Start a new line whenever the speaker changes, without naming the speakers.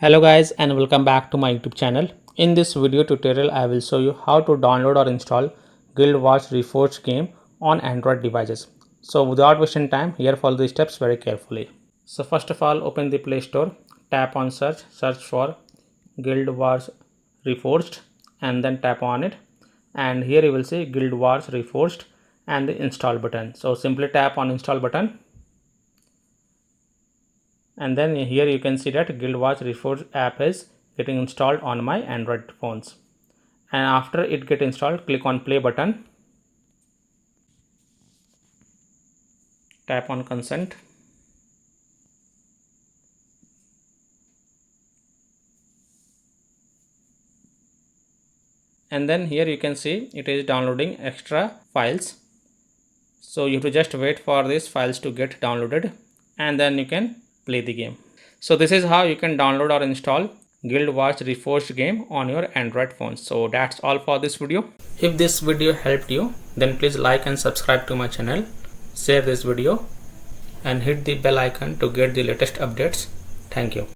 Hello guys and welcome back to my YouTube channel. In this video tutorial I will show you how to download or install Guild Wars Reforged game on Android devices. So without wasting time, here follow the steps very carefully. So first of all, open the Play Store, tap on search for Guild Wars Reforged and then tap on it, and here you will see Guild Wars Reforged and the install button. So simply tap on install button, and then here you can see that Guild Wars Reforged app is getting installed on my Android phones. And after it get installed, click on play button, tap on consent, and then here you can see it is downloading extra files. So you have to just wait for these files to get downloaded and then you can play the game. So this is how you can download or install Guild Wars Reforged game on your Android phone. So that's all for this video. If this video helped you, then please like and subscribe to my channel, share this video and hit the bell icon to get the latest updates. Thank you.